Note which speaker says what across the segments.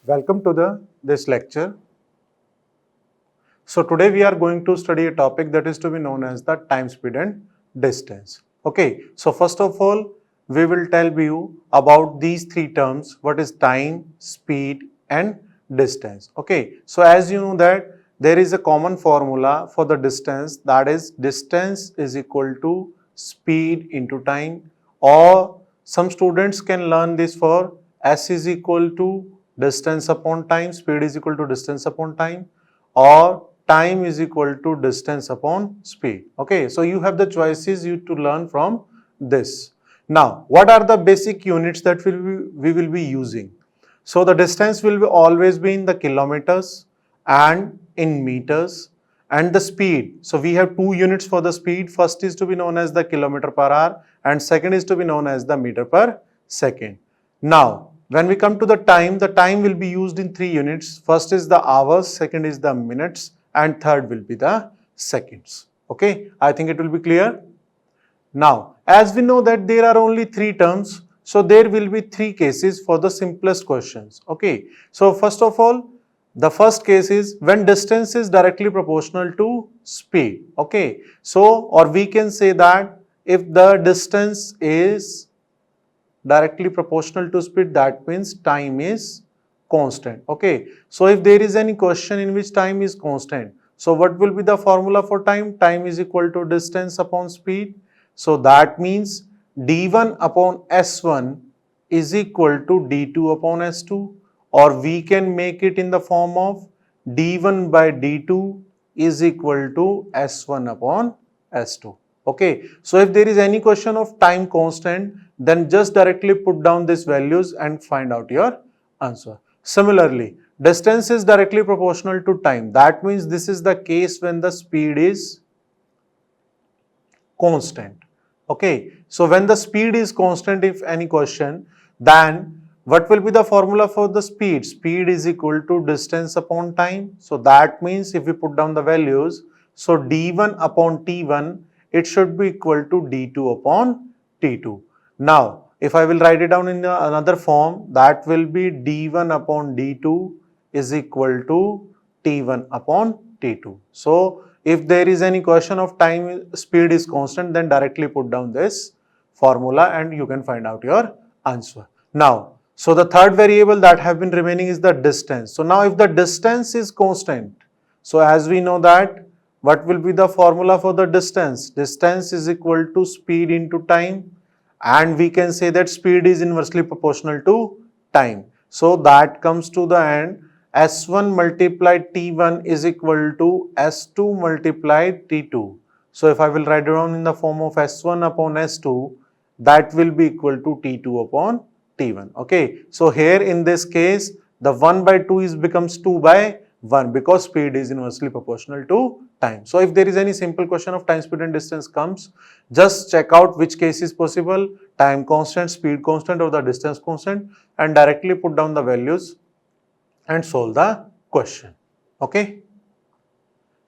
Speaker 1: Welcome to this lecture. So today we are going to study a topic that is to be known as the time, speed and distance. Okay, so first of all, we will tell you about these three terms, what is time, speed and distance. Okay, so as you know that there is a common formula for the distance, that is distance is equal to speed into time, or some students can learn this for s is equal to distance upon time, speed is equal to distance upon time, or time is equal to distance upon speed. Okay, so you have the choices you to learn from this. Now, what are the basic units that we will be using? So the distance will be always be in the kilometers and in meters, and the speed. So we have two units for the speed. First is to be known as the kilometer per hour and second is to be known as the meter per second. Now, when we come to the time will be used in three units. First is the hours, second is the minutes, and third will be the seconds. Okay, I think it will be clear. Now, as we know that there are only three terms, so there will be three cases for the simplest questions. Okay, so first of all, the first case is when distance is directly proportional to speed. Okay, so or we can say that if the distance is directly proportional to speed, that means time is constant. Okay, so if there is any question in which time is constant, so what will be the formula for time? Time is equal to distance upon speed. So that means d1 upon s1 is equal to d2 upon s2, or we can make it in the form of d1 by d2 is equal to s1 upon s2. Okay, so if there is any question of time constant, then just directly put down these values and find out your answer. Similarly, distance is directly proportional to time. That means this is the case when the speed is constant. Okay, so when the speed is constant, if any question, then what will be the formula for the speed? Speed is equal to distance upon time. So that means if we put down the values, so d1 upon t1, it should be equal to d2 upon t2. Now, if I will write it down in another form, that will be d1 upon d2 is equal to t1 upon t2. So if there is any question of time, speed is constant, then directly put down this formula and you can find out your answer. Now, so the third variable that have been remaining is the distance. So now if the distance is constant, so as we know that what will be the formula for the distance? Distance is equal to speed into time, and we can say that speed is inversely proportional to time. So that comes to the end, S1 multiplied T1 is equal to S2 multiplied T2. So if I will write it down in the form of S1 upon S2, that will be equal to T2 upon T1. Okay, so here in this case, the 1 by 2 is becomes 2 by 1 because speed is inversely proportional to time. So if there is any simple question of time, speed and distance comes, just check out which case is possible, time constant, speed constant or the distance constant, and directly put down the values and solve the question. Okay.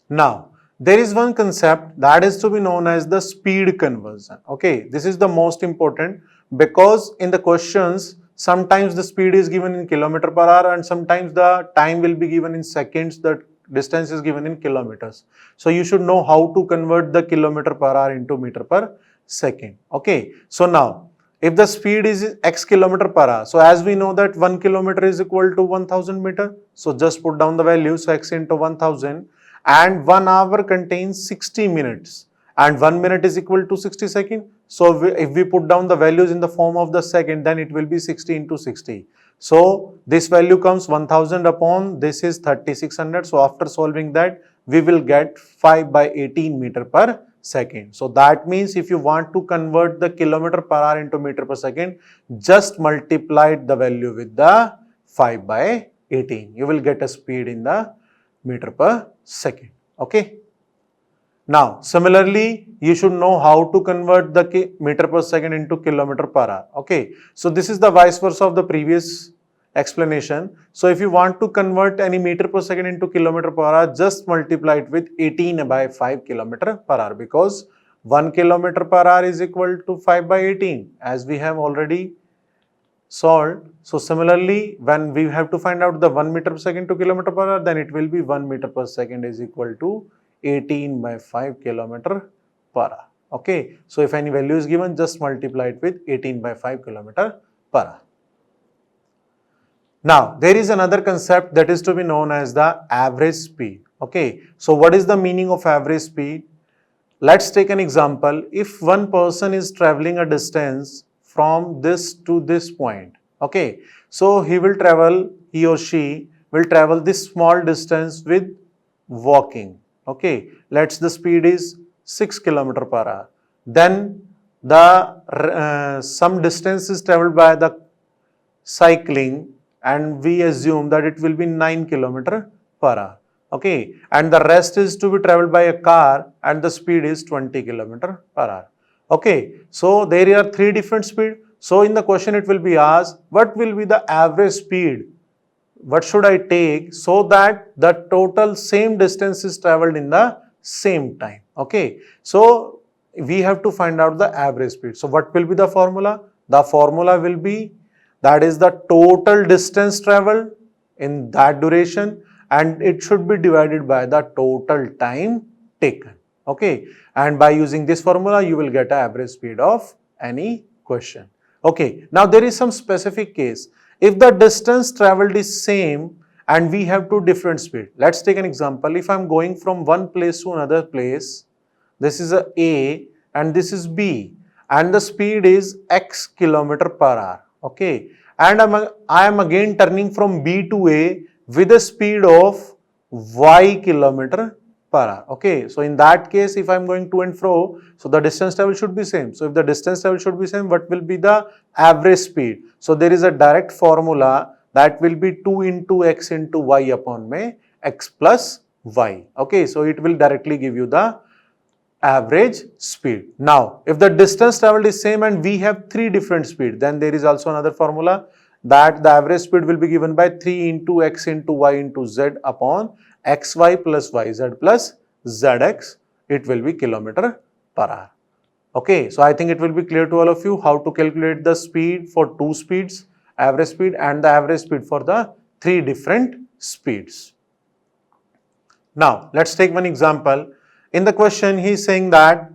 Speaker 1: Now, there is one concept that is to be known as the speed conversion. Okay, this is the most important because in the questions, sometimes the speed is given in kilometer per hour and sometimes the time will be given in seconds, the distance is given in kilometers. So you should know how to convert the kilometer per hour into meter per second. Okay, so now if the speed is x kilometer per hour, so as we know that 1 kilometer is equal to 1000 meter, so just put down the value, so x into 1000, and 1 hour contains 60 minutes and 1 minute is equal to 60 seconds. So if we put down the values in the form of the second, then it will be 60 into 60. So this value comes 1000 upon this is 3600. So after solving that, we will get 5 by 18 meter per second. So that means if you want to convert the kilometer per hour into meter per second, just multiply the value with the 5 by 18. You will get a speed in the meter per second. Okay. Now, similarly, you should know how to convert the meter per second into kilometer per hour. Okay. So this is the vice versa of the previous explanation. So if you want to convert any meter per second into kilometer per hour, just multiply it with 18 by 5 kilometer per hour, because 1 kilometer per hour is equal to 5 by 18, as we have already solved. So similarly, when we have to find out the 1 meter per second to kilometer per hour, then it will be 1 meter per second is equal to 18 by 5 kilometer per hour. Okay, so if any value is given, just multiply it with 18 by 5 kilometer per hour. Now, there is another concept that is to be known as the average speed. Okay, so what is the meaning of average speed? Let's take an example. If one person is traveling a distance from this to this point, okay, so he or she will travel this small distance with walking. Okay, let's the speed is 6 kilometer per hour. Then some distance is traveled by the cycling, and we assume that it will be 9 kilometer per hour. Okay, and the rest is to be traveled by a car and the speed is 20 kilometer per hour. Okay, so there are three different speed. So in the question it will be asked, what will be the average speed? What should I take so that the total same distance is traveled in the same time? Okay, so we have to find out the average speed. So what will be the formula? The formula will be, that is the total distance traveled in that duration, and it should be divided by the total time taken. Okay, and by using this formula you will get an average speed of any question. Okay, now there is some specific case. If the distance traveled is same and we have two different speed, let's take an example. If I am going from one place to another place, this is A and this is B, and the speed is x kilometer per hour. Okay, and I am again turning from B to A with a speed of y kilometer per hour. Okay, so in that case, if I am going to and fro, so the distance travel should be same. So if the distance travel should be same, what will be the average speed? So there is a direct formula that will be 2 into x into y upon may x plus y. Okay, so it will directly give you the average speed. Now, if the distance traveled is same and we have three different speed, then there is also another formula that the average speed will be given by 3 into x into y into z upon xy plus yz plus zx. It will be kilometer per hour. Okay, so I think it will be clear to all of you how to calculate the speed for two speeds, average speed and the average speed for the three different speeds. Now, let's take one example. In the question, he is saying that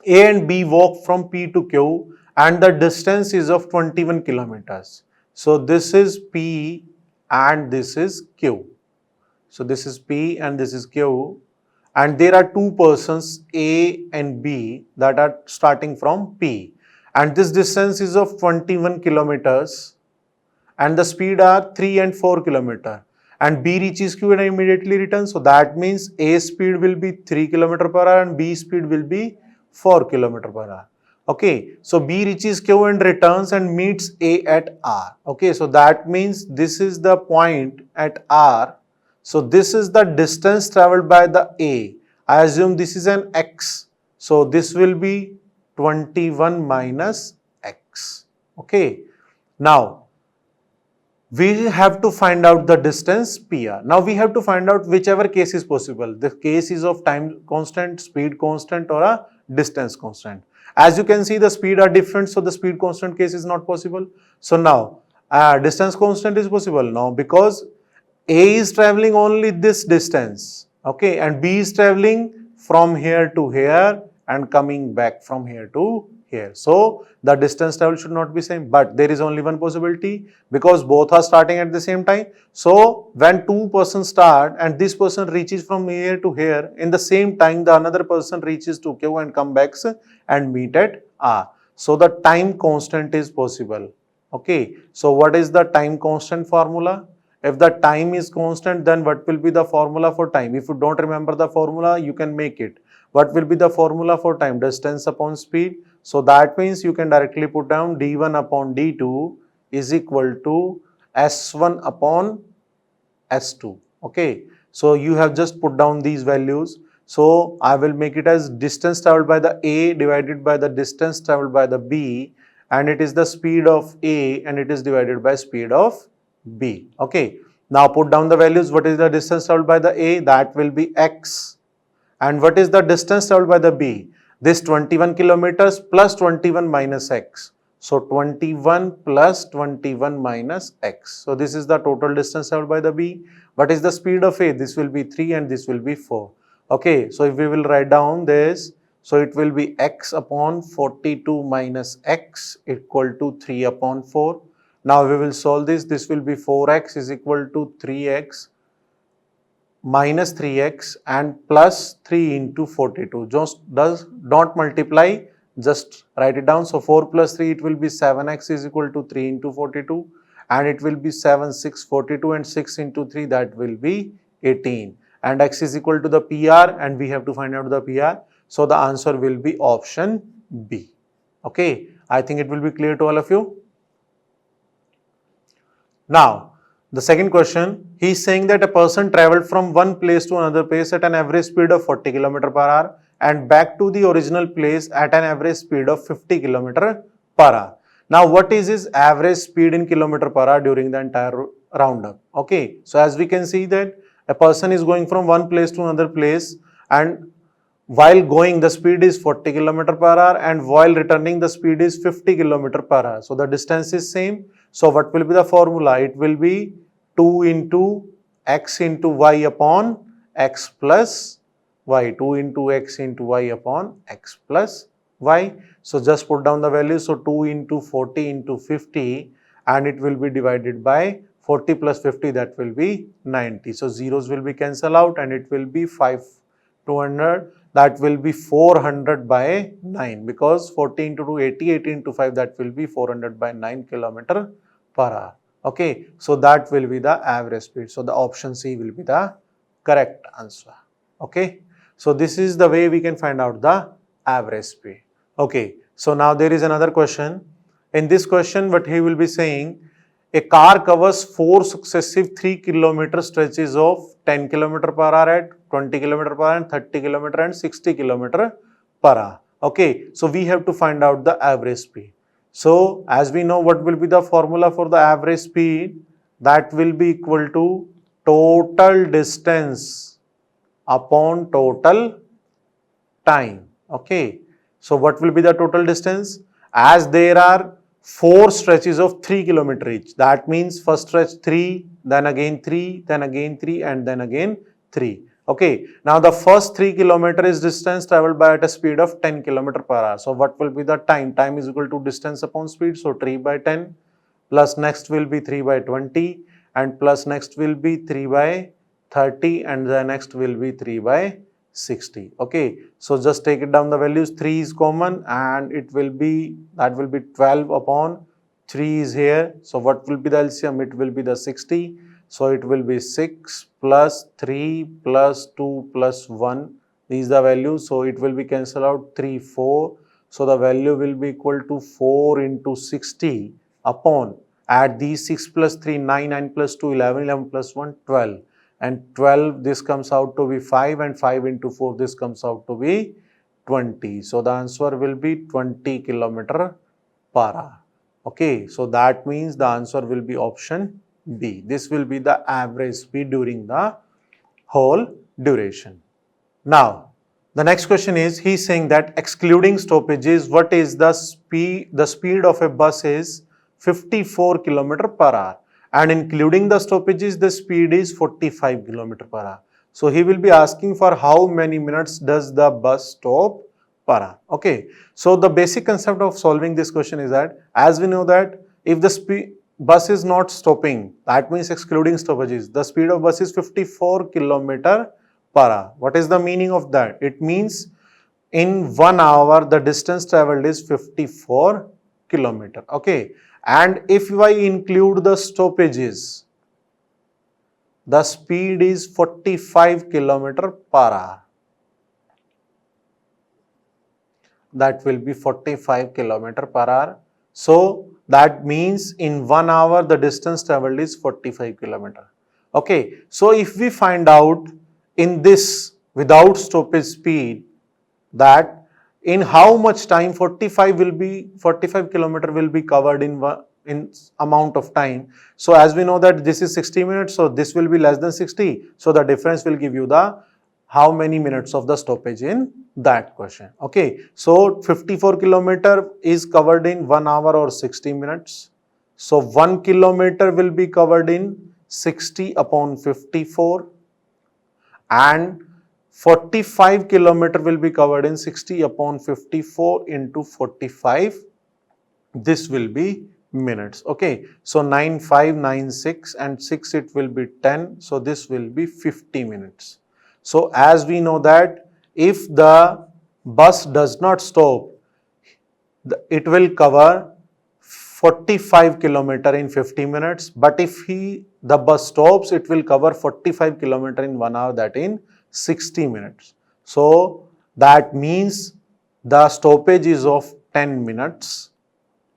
Speaker 1: A and B walk from P to Q and the distance is of 21 kilometers. So, this is P and this is Q. So, this is P and this is Q, and there are two persons A and B that are starting from P, and this distance is of 21 kilometers and the speed are 3 and 4 kilometer, and B reaches Q and immediately returns. So that means A speed will be 3 kilometer per hour and B speed will be 4 kilometer per hour. Okay, so B reaches Q and returns and meets A at R. Okay, so that means this is the point at R. So this is the distance traveled by the A. I assume this is an x. So this will be 21 minus x. Okay, now we have to find out the distance PR. Now we have to find out whichever case is possible. The case is of time constant, speed constant or a distance constant. As you can see, the speed are different, so the speed constant case is not possible. So now distance constant is possible now because A is traveling only this distance, okay, and B is traveling from here to here and coming back from here to here. So the distance travel should not be same, but there is only one possibility because both are starting at the same time. So when two persons start and this person reaches from here to here, in the same time the another person reaches to Q and come back and meet at R. So the time constant is possible. Okay, so what is the time constant formula? If the time is constant, then what will be the formula for time? If you don't remember the formula, you can make it. What will be the formula for time? Distance upon speed. So that means you can directly put down d1 upon d2 is equal to s1 upon s2. Okay, so you have just put down these values. So I will make it as distance traveled by the A divided by the distance traveled by the B, and it is the speed of A and it is divided by speed of B. Okay, now put down the values. What is the distance traveled by the A? That will be x. And what is the distance traveled by the B? This 21 kilometers plus 21 minus x. So 21 plus 21 minus x. So this is the total distance traveled by the B. What is the speed of A? This will be 3 and this will be 4. Okay, so if we will write down this, so it will be x upon 42 minus x equal to 3 upon 4. Now we will solve this. This will be 4x is equal to 3x minus 3x and plus 3 into 42. Just does not multiply, just write it down. So 4 plus 3, it will be 7x is equal to 3 into 42 and it will be 7, 6, 42 and 6 into 3, that will be 18. And x is equal to the PR and we have to find out the PR. So the answer will be option B. Okay, I think it will be clear to all of you. Now, the second question, he is saying that a person traveled from one place to another place at an average speed of 40 km per hour and back to the original place at an average speed of 50 km per hour. Now, what is his average speed in kilometer per hour during the entire roundup? Okay, so as we can see that a person is going from one place to another place and while going the speed is 40 km per hour and while returning the speed is 50 km per hour. So the distance is same. So what will be the formula? It will be 2 into x into y upon x plus y. 2 into x into y upon x plus y. So just put down the value. So 2 into 40 into 50 and it will be divided by 40 plus 50, that will be 90. So zeros will be cancelled out and it will be 200. That will be 400 by 9 because 40 into 2, 80, 80 into 5, that will be 400 by 9 km per hour. Okay, so that will be the average speed. So the option C will be the correct answer. Okay, so this is the way we can find out the average speed. Okay, so now there is another question. In this question, what he will be saying, a car covers 4 successive 3 km stretches of 10 km per hour at 20 km per hour and 30 km and 60 km per hour. Okay, so we have to find out the average speed. So as we know, what will be the formula for the average speed? That will be equal to total distance upon total time. Okay, so what will be the total distance? As there are 4 stretches of 3 km each. That means first stretch 3, then again 3, then again 3 and then again 3. Okay, now the first 3 km is distance traveled by at a speed of 10 km per hour. So what will be the time? Time is equal to distance upon speed. So 3 by 10 plus next will be 3 by 20 and plus next will be 3 by 30 and the next will be 3 by 60. Okay, so just take it down the values. 3 is common and it will be, that will be 12 upon 3 is here. So what will be the LCM? It will be the 60. So it will be 6 plus 3 plus 2 plus 1. These are the values. So it will be cancelled out 3, 4. So the value will be equal to 4 into 60 upon, add these 6 plus 3, 9, 9 plus 2, 11, 11 plus 1, 12. And 12, this comes out to be 5 and 5 into 4, this comes out to be 20. So the answer will be 20 km per hour. Okay, so that means the answer will be option B. This will be the average speed during the whole duration. Now, the next question is, he is saying that excluding stoppages, what is the speed? The speed of a bus is 54 km per hour. And including the stoppages, the speed is 45 km per hour. So he will be asking for how many minutes does the bus stop per hour. Okay, so the basic concept of solving this question is that, as we know that if the bus is not stopping, that means excluding stoppages, the speed of bus is 54 km per hour. What is the meaning of that? It means in 1 hour the distance traveled is 54 km. Okay, and if I include the stoppages, the speed is 45 km per hour. That will be 45 km per hour. So that means in 1 hour the distance traveled is 45 km. Okay, so if we find out in this without stoppage speed, that in how much time 45 km will be covered in amount of time. So as we know that this is 60 minutes, so this will be less than 60. So the difference will give you the how many minutes of the stoppage in that question. Okay, so 54 kilometer is covered in 1 hour or 60 minutes. So 1 kilometer will be covered in 60 upon 54, and 45 kilometer will be covered in 60 upon 54 into 45. This will be minutes. Okay, so 9, 5, 9, 6 and 6 it will be 10. So this will be 50 minutes. So as we know that if the bus does not stop, it will cover 45 kilometer in 50 minutes. But if the bus stops, it will cover 45 kilometer in 1 hour, that in 60 minutes. So that means the stoppage is of 10 minutes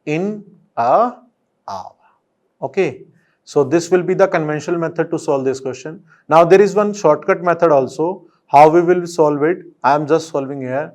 Speaker 1: in a hour. Okay. So this will be the conventional method to solve this question. Now there is one shortcut method also. How we will solve it? I am just solving here.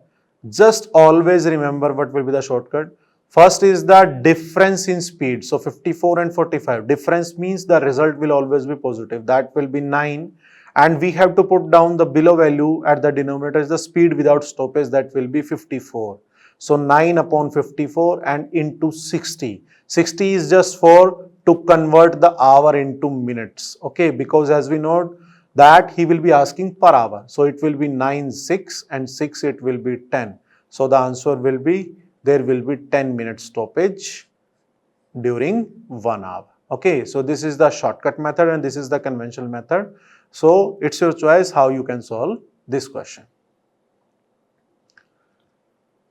Speaker 1: Just always remember what will be the shortcut. First is the difference in speed. So 54 and 45. Difference means the result will always be positive. That will be 9. And we have to put down the below value at the denominator is the speed without stoppage, that will be 54. So 9 upon 54 and into 60. 60 is just for to convert the hour into minutes. Okay, because as we know that he will be asking per hour. So it will be 9, 6 and 6 it will be 10. So the answer will be, there will be 10 minutes stoppage during 1 hour. Okay, so this is the shortcut method and this is the conventional method. So it's your choice how you can solve this question.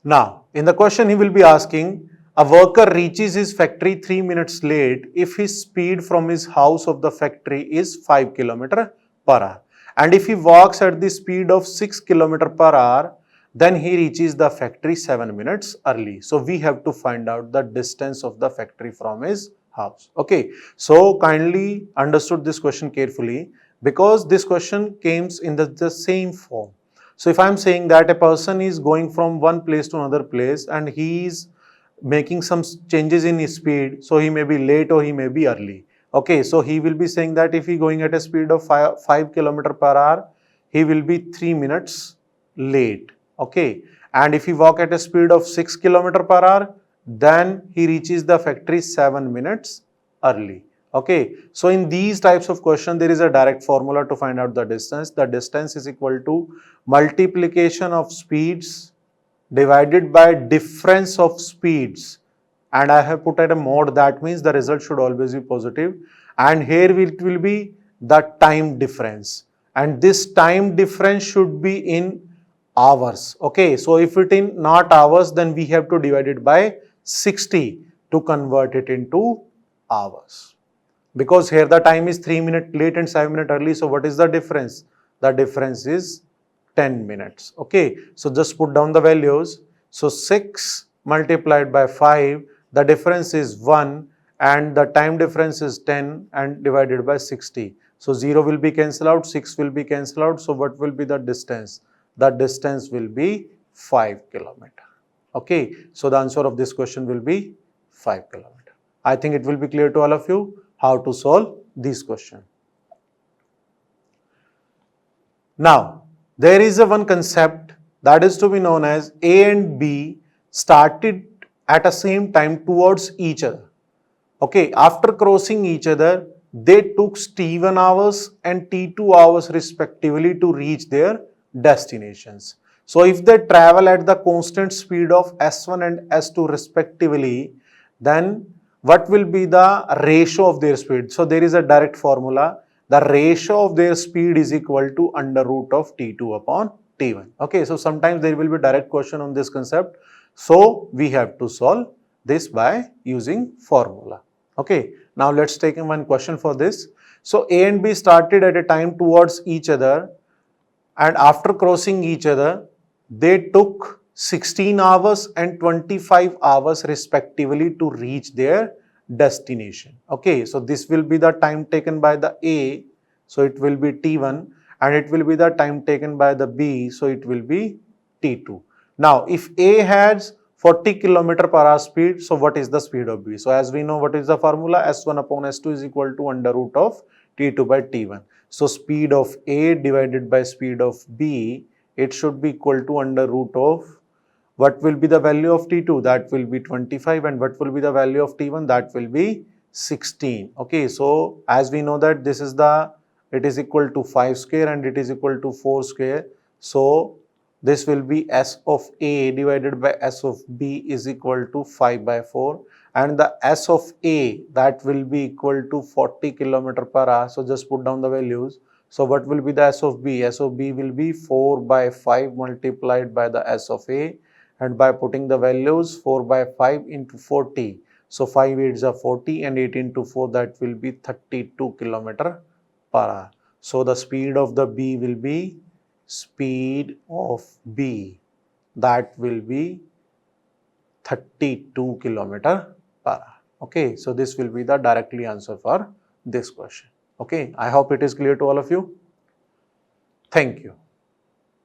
Speaker 1: Now, in the question he will be asking, a worker reaches his factory 3 minutes late if his speed from his house of the factory is 5 km per hour. And if he walks at the speed of 6 km per hour, then he reaches the factory 7 minutes early. So we have to find out the distance of the factory from his house. Okay, so kindly understood this question carefully, because this question comes in the same form. So if I am saying that a person is going from one place to another place and he is making some changes in his speed, so he may be late or he may be early. Okay, so he will be saying that if he going at a speed of 5 km per hour, he will be 3 minutes late. Okay, and if he walk at a speed of 6 km per hour, then he reaches the factory 7 minutes early. Okay, so in these types of questions, there is a direct formula to find out the distance. The distance is equal to multiplication of speeds divided by difference of speeds. And I have put at a mod, that means the result should always be positive. And here it will be the time difference. And this time difference should be in hours. Okay, so if it in not hours, then we have to divide it by 60 to convert it into hours. Because here the time is 3 minutes late and 7 minutes early. So what is the difference? The difference is 10 minutes. Okay, so just put down the values. So 6 multiplied by 5, the difference is 1 and the time difference is 10 and divided by 60. So 0 will be cancelled out, 6 will be cancelled out. So what will be the distance? The distance will be 5 km. Okay, so the answer of this question will be 5 km. I think it will be clear to all of you how to solve this question. Now, there is a one concept that is to be known as A and B started at the same time towards each other. Okay, after crossing each other, they took T1 hours and T2 hours respectively to reach their destinations. So if they travel at the constant speed of S1 and S2 respectively, then what will be the ratio of their speed? So there is a direct formula. The ratio of their speed is equal to under root of T2 upon T1. Okay, so sometimes there will be direct question on this concept. So we have to solve this by using formula. Okay, now let's take one question for this. So A and B started at a time towards each other, and after crossing each other, they took 16 hours and 25 hours respectively to reach their destination. Okay, so this will be the time taken by the A, so it will be T1, and it will be the time taken by the B, so it will be T2. Now, if A has 40 km per hour speed, so what is the speed of B? So as we know, what is the formula? S1 upon S2 is equal to under root of T2 by T1. So speed of A divided by speed of B it should be equal to under root of, what will be the value of T2? That will be 25, and what will be the value of T1? That will be 16. Okay, so as we know that this is the, it is equal to 5 square and it is equal to 4 square. So this will be S of A divided by S of B is equal to 5 by 4, and the S of A, that will be equal to 40 kilometer per hour. So just put down the values. So what will be the S of B? S of B will be 4 by 5 multiplied by the S of A, and by putting the values 4 by 5 into 40. So 5 8s are 40 and 8 into 4, that will be 32 kilometer per hour. So the speed of the B will be, speed of B, that will be 32 kilometer per hour. Okay, so this will be the directly answer for this question. Okay, I hope it is clear to all of you. Thank you.